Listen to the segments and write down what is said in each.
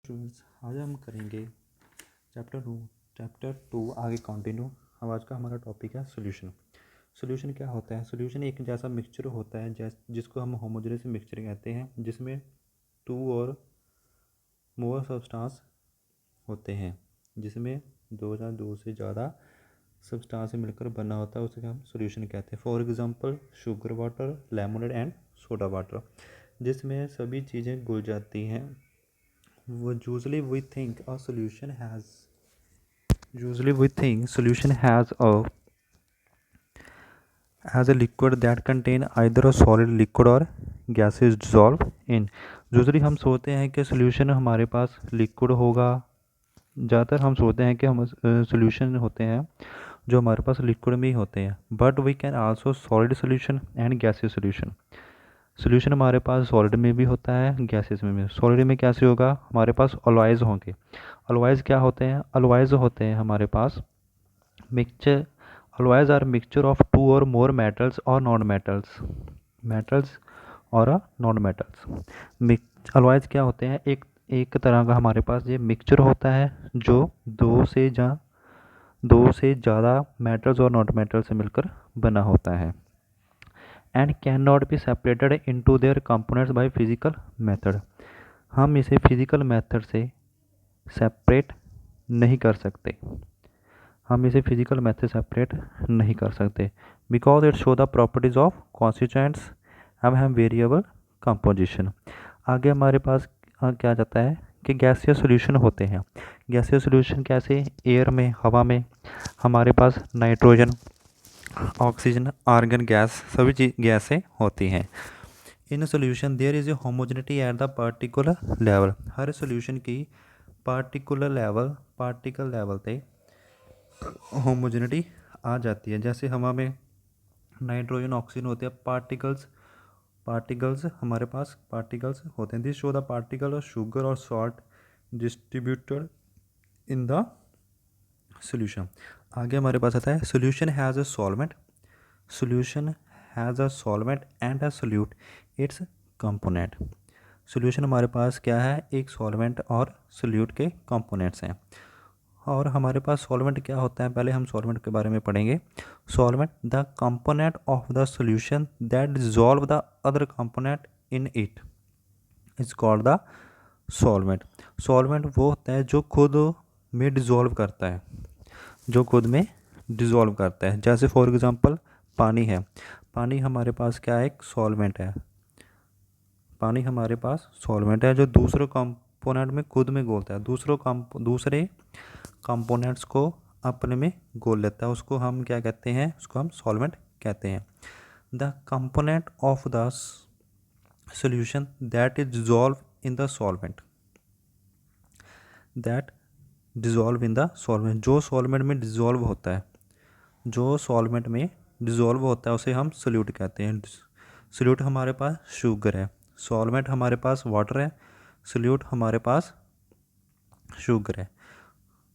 Students, आज हम करेंगे चैप्टर टू आगे कंटिन्यू। अब आज का हमारा टॉपिक है सोल्यूशन। सोल्यूशन क्या होता है? सोल्यूशन एक जैसा मिक्सचर होता है जिसको हम होमोजेनियस मिक्सचर कहते हैं, जिसमें टू और मोर सब्सटेंस होते हैं, जिसमें दो से ज़्यादा सब्सटेंस से मिलकर बना होता है, उसे हम सोल्यूशन कहते हैं। For example sugar water, lemonade and soda water, जिसमें सभी चीज़ें घुल जाती हैं। Usually we think solution has a liquid that contain either a solid liquid or gases dissolved in। Usually हम सोचते हैं कि सोल्यूशन हमारे पास लिक्विड होगा। ज़्यादातर हम सोचते हैं कि हम सोल्यूशन होते हैं जो हमारे पास लिक्विड में ही होते हैं, but we can also solid solution and gaseous solution. Solution हमारे पास सॉलिड में भी होता है, गैसेस में भी। सॉलिड में कैसे होगा? हमारे पास अलॉयज़ होंगे। अलॉयज़ क्या होते हैं? अलॉयज़ होते हैं हमारे पास mixture. Alloys are mixture of two or more metals or non metals or non metals. Alloys क्या होते हैं? एक तरह का हमारे पास ये मिक्सचर होता है जो दो से ज़्यादा मेटल्स और नॉन मेटल्स से मिलकर बना होता है, and can not be separated into their components by physical method. हम इसे फिजिकल मेथड से सेपरेट नहीं कर सकते। Because it show the properties of constituents. अब हम वेरिएबल कंपोजिशन। आगे हमारे पास क्या जाता है कि गैसियस सॉल्यूशन होते हैं। गैसियस सॉल्यूशन कैसे? एयर में, हवा में हमारे पास नाइट्रोजन, ऑक्सीजन, आर्गन गैस, सभी चीज गैसें होती हैं। In solution there is a homogeneity at the particular level. हर सोल्यूशन की पार्टिकल लेवल पे होमोजेनिटी आ जाती है। जैसे हवा में नाइट्रोजन, ऑक्सीजन होते हैं, पार्टिकल्स हमारे पास पार्टिकल्स होते हैं। This show the particle of sugar और salt distributed in the solution. आगे हमारे पास आता है solution has a solvent and a solute it's component. Solution हमारे पास क्या है? एक सॉल्वेंट और सोल्यूट के कंपोनेंट्स हैं। और हमारे पास सॉल्वेंट क्या होता है? पहले हम सॉल्वेंट के बारे में पढ़ेंगे। Solvent the component of the solution that dissolve the other component in it is called the solvent. Solvent वो होता है जो खुद में डिजॉल्व करता है, जैसे फॉर एग्जांपल पानी है। पानी हमारे पास क्या है? एक सॉल्वेंट है। पानी हमारे पास सॉल्वेंट है जो दूसरे कंपोनेंट में खुद में घोलता है, दूसरे कंपोनेंट्स को अपने में घोल लेता है। उसको हम क्या कहते हैं? उसको हम सॉल्वेंट कहते हैं। The component of the solution that is dissolve in the solvent जो सॉल्वेंट में डिजॉल्व होता है उसे हम सोल्यूट कहते हैं। सोल्यूट हमारे पास शुगर है, सॉल्वेंट हमारे पास वाटर है, सोल्यूट हमारे पास शुगर है।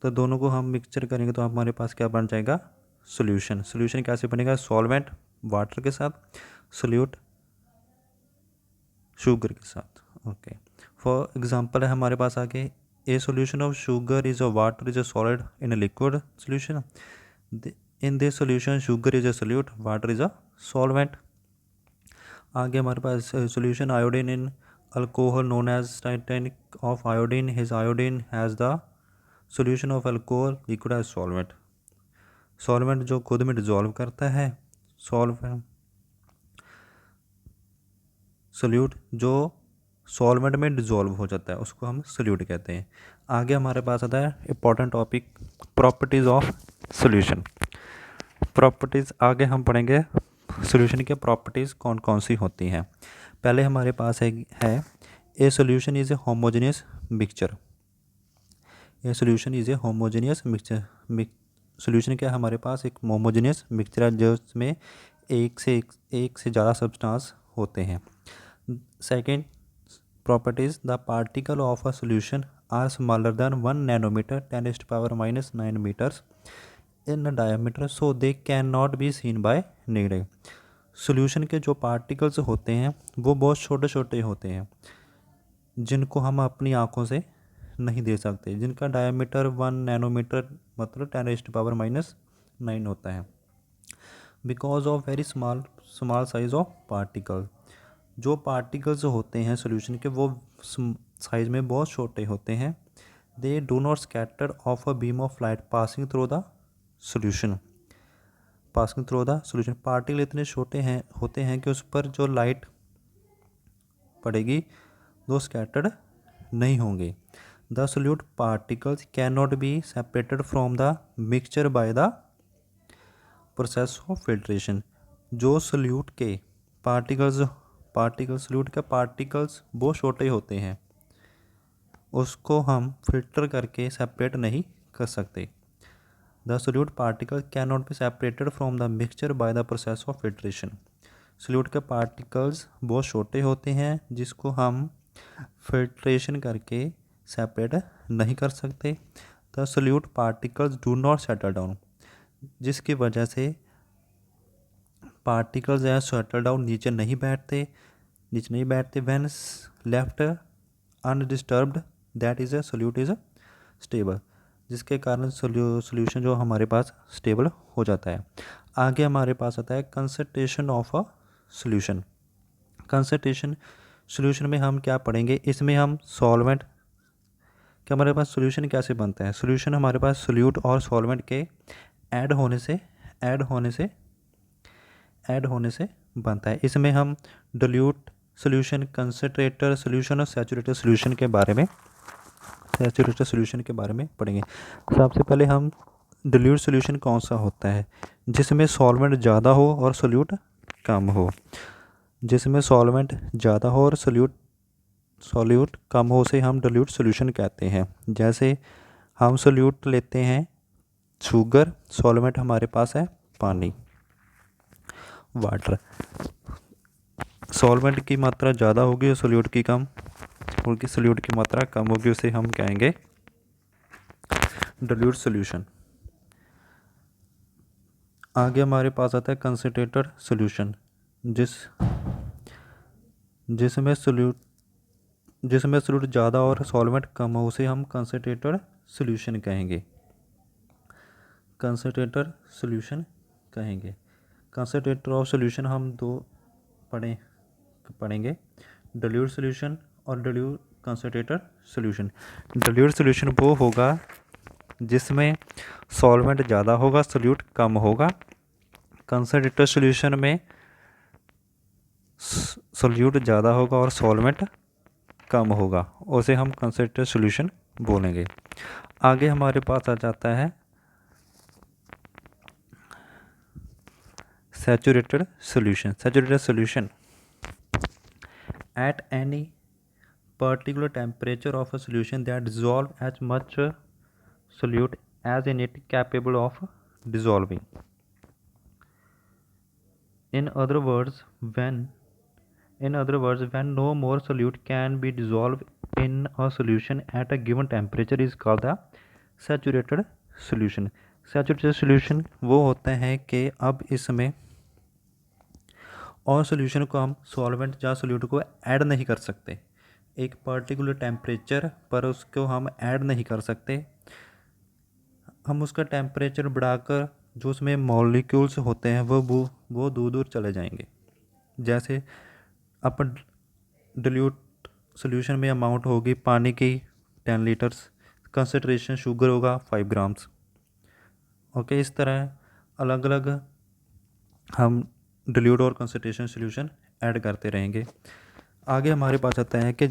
तो दोनों को हम मिक्सचर करेंगे तो हमारे पास क्या बन जाएगा? सोल्यूशन कैसे बनेगा? सॉल्वेंट वाटर के साथ, सोल्यूट शुगर के साथ। ओके, फॉर एग्जांपल है हमारे पास आगे a solution of sugar is a water is a solid in a liquid solution. In this solution sugar is a solute, water is a solvent. आगे हमारे पास solution iodine in alcohol known as titanic of iodine. His iodine has the solution of alcohol liquid as solvent. Solvent जो खुद में dissolve करता है, solute जो solvent में डिजॉल्व हो जाता है उसको हम सोल्यूट कहते हैं। आगे हमारे पास आता है important topic properties of solution. Properties आगे हम पढ़ेंगे सोल्यूशन की प्रॉपर्टीज़ कौन कौन सी होती हैं। पहले हमारे पास है a solution is a homogeneous mixture. Solution क्या है? हमारे पास एक होमोजेनियस मिक्सचर है जिसमें एक से ज़्यादा सब्सटेंस होते हैं। Second properties the particle of a solution are smaller than 1 nanometre 10⁻⁹ metres in diameter, so they can not be seen by naked. Solution के जो पार्टिकल्स होते हैं वो बहुत छोटे छोटे होते हैं, जिनको हम अपनी आँखों से नहीं दे सकते, जिनका डायमीटर 1 नैनोमीटर मतलब 10⁻⁻⁹ होता है, because of very small size of particle. जो पार्टिकल्स होते हैं सोल्यूशन के वो साइज में बहुत छोटे होते हैं। They do not scatter of a beam of light passing through the solution. Particle इतने छोटे होते हैं कि उस पर जो लाइट पड़ेगी वो स्कैटर्ड नहीं होंगे। The solute particles can not be separated from the mixture by the process of filtration. जो सोल्यूट के सोल्यूट के पार्टिकल्स बहुत छोटे होते हैं, उसको हम फिल्टर करके सेपरेट नहीं कर सकते। The solute particle can not be separated from the mixture by the process of filtration. Solute के पार्टिकल्स बहुत छोटे होते हैं जिसको हम फिल्ट्रेशन करके सेपरेट नहीं कर सकते। The solute particles do not settle down, जिसकी वजह से पार्टिकल्स या सेटल डाउन नीचे नहीं बैठते when left undisturbed that is a solute is stable, जिसके कारण सोल्यूशन जो हमारे पास स्टेबल हो जाता है। आगे हमारे पास आता है concentration of a solution. Concentration solution में हम क्या पढ़ेंगे, इसमें हम सॉल्वेंट कि हमारे पास सोल्यूशन कैसे बनता है। सोल्यूशन हमारे पास सोल्यूट और सॉल्वेंट के ऐड होने से बनता है। इसमें हम डिल्यूट सोल्यूशन, कंसंट्रेटर सोल्यूशन और सैचुरेटेड सोल्यूशन के बारे में पढ़ेंगे। सबसे पहले हम डिल्यूट सोल्यूशन कौन सा होता है, जिसमें सॉल्वेंट ज़्यादा हो और सोल्यूट कम हो। जिसमें सॉल्वेंट ज़्यादा हो और सोल्यूट कम हो से हम डिल्यूट सोल्यूशन कहते हैं। जैसे हम सोल्यूट लेते हैं शुगर, सॉल्वेंट हमारे पास है पानी, वाटर। सॉल्वेंट की मात्रा ज़्यादा होगी और सोल्यूट की कम होगी, सोल्यूट की मात्रा कम होगी, उसे हम कहेंगे डिल्यूट सोल्यूशन। आगे हमारे पास आता है कंसंट्रेटेड सोल्यूशन, जिसमें सोल्यूट ज़्यादा और सॉल्वेंट कम हो, उसे हम कंसंट्रेटेड सोल्यूशन कहेंगे। कंसंट्रेटर ऑफ सोल्यूशन हम दो पढ़ेंगे, डिल्यूट सोल्यूशन और dilute concentrated solution. Dilute solution वो होगा जिसमें सॉल्वेंट ज़्यादा होगा, सोल्यूट कम होगा। कंसंट्रेटेड सोल्यूशन में सोल्यूट ज़्यादा होगा और सॉल्वेंट कम होगा, उसे हम कंसंट्रेटेड सोल्यूशन बोलेंगे। आगे हमारे पास आ जाता है saturated solution at any particular temperature of a solution that dissolve as much solute as in it capable of dissolving. In other words, when no more solute can be dissolved in a solution at a given temperature is called the saturated solution. Saturated solution वो होता है कि अब इसमें और solution को हम solvent या सोल्यूट को ऐड नहीं कर सकते। एक पर्टिकुलर टेम्परेचर पर उसको हम ऐड नहीं कर सकते। हम उसका टेम्परेचर बढ़ाकर जो उसमें मॉलिक्यूल्स होते हैं वो दूर दूर चले जाएंगे। जैसे अपन डिल्यूट सोल्यूशन में अमाउंट होगी पानी की 10 लीटर्स, कंसंट्रेशन शुगर होगा 5 ग्राम्स। ओके, इस तरह अलग अलग हम डिल्यूट और कंसंट्रेशन सोल्यूशन ऐड करते रहेंगे। आगे हमारे पास आता है कि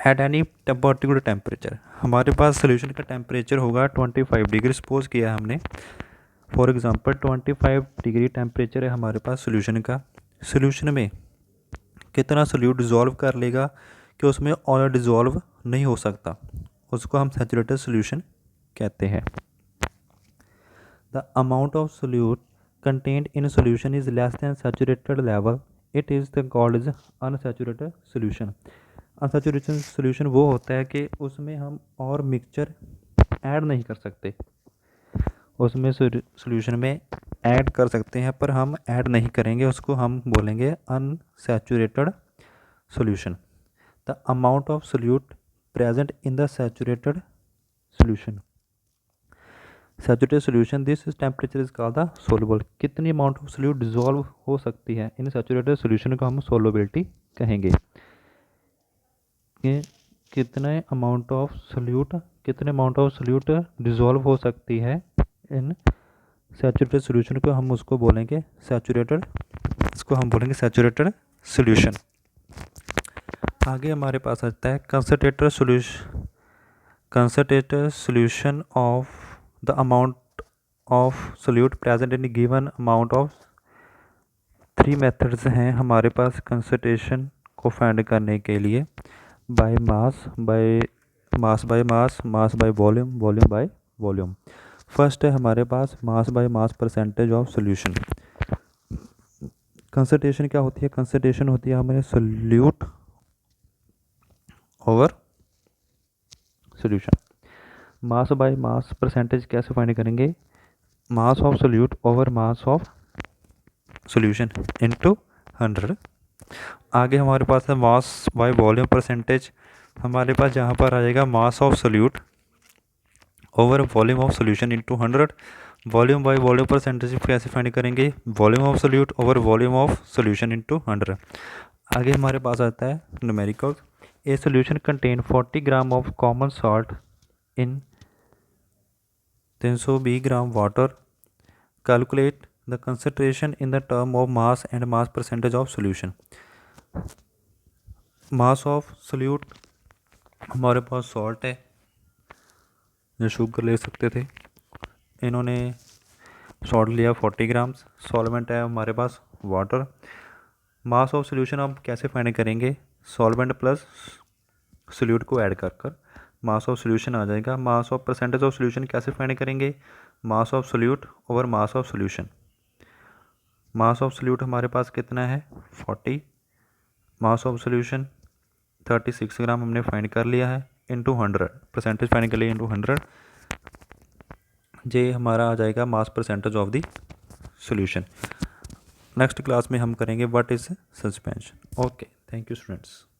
एट एनी पर्टिकुलर टेम्परेचर, हमारे पास सोल्यूशन का टेम्परेचर होगा 25 डिग्री। सपोज किया है हमने, फॉर एग्जांपल 25 डिग्री टेम्परेचर है हमारे पास सोल्यूशन का। सोल्यूशन में कितना सोल्यूट डिज़ोल्व कर लेगा कि उसमें और डिज़ोल्व नहीं हो सकता, उसको हम सैचुरेटेड सोल्यूशन कहते हैं। The amount of solute contained in a solution is less than saturated level, it is the called is unsaturated solution. Unsaturated solution वो होता है कि उसमें हम और मिक्सचर ऐड नहीं कर सकते। उसमें सोल्यूशन में ऐड कर सकते हैं पर हम ऐड नहीं करेंगे, उसको हम बोलेंगे unsaturated solution. The amount of solute present in the saturated solution. Saturated solution, this temperature is called the soluble. कितनी अमाउंट ऑफ सोल्यूट डिजॉल्व हो सकती है इन सैचुरेटेड सोल्यूशन को हम सोलबिलिटी कहेंगे. कि कितने अमाउंट ऑफ सोल्यूट डिजॉल्व हो सकती है इन सैचुरेटेड सोल्यूशन को हम उसको बोलेंगे सैचुरेटेड, इसको हम बोलेंगे सैचुरेटेड सोल्यूशन. आगे हमारे पास आता है concentrated solution of the amount of solute present in given amount of. 3 methods हैं हमारे पास कंसंट्रेशन को फाइंड करने के लिए. By mass by volume, volume by volume. First है हमारे पास mass by mass percentage of solution. Concentration क्या होती है? कंसंट्रेशन होती है हमारे solute over solution. Mass by mass percentage कैसे फाइंड करेंगे? Mass of solute over mass of solution into 100. आगे हमारे पास है मास बाय वॉल्यूम परसेंटेज. हमारे पास जहाँ पर आ जाएगा मास of solute over volume of solution into 100. Volume by volume percentage कैसे फाइंड करेंगे? Volume of solute over volume of solution into 100. आगे हमारे पास आता है numerical. A solution contain 40 gram of common salt in 320 gram water. Calculate the concentration in the term of mass and mass percentage of solution. Mass of solute हमारे पास salt है, जो sugar ले सकते थे, इन्होंने सॉल्ट लिया 40 ग्राम्स. सॉल्वेंट है हमारे पास वाटर. मास ऑफ सोल्यूशन हम कैसे फाइंड करेंगे? सॉल्वेंट प्लस सोल्यूट को ऐड कर कर मास ऑफ सोल्यूशन आ जाएगा. Mass of percentage of solution कैसे फाइंड करेंगे? Mass of solute over mass of solution. Mass of solute हमारे पास कितना है? 40. मास ऑफ सोल्यूशन 36 ग्राम हमने फाइंड कर लिया है इनटू 100. परसेंटेज फाइंड कर लिया इनटू 100. ये हमारा आ जाएगा मास percentage of the solution. Next class में हम करेंगे what is suspension. Okay, thank you students.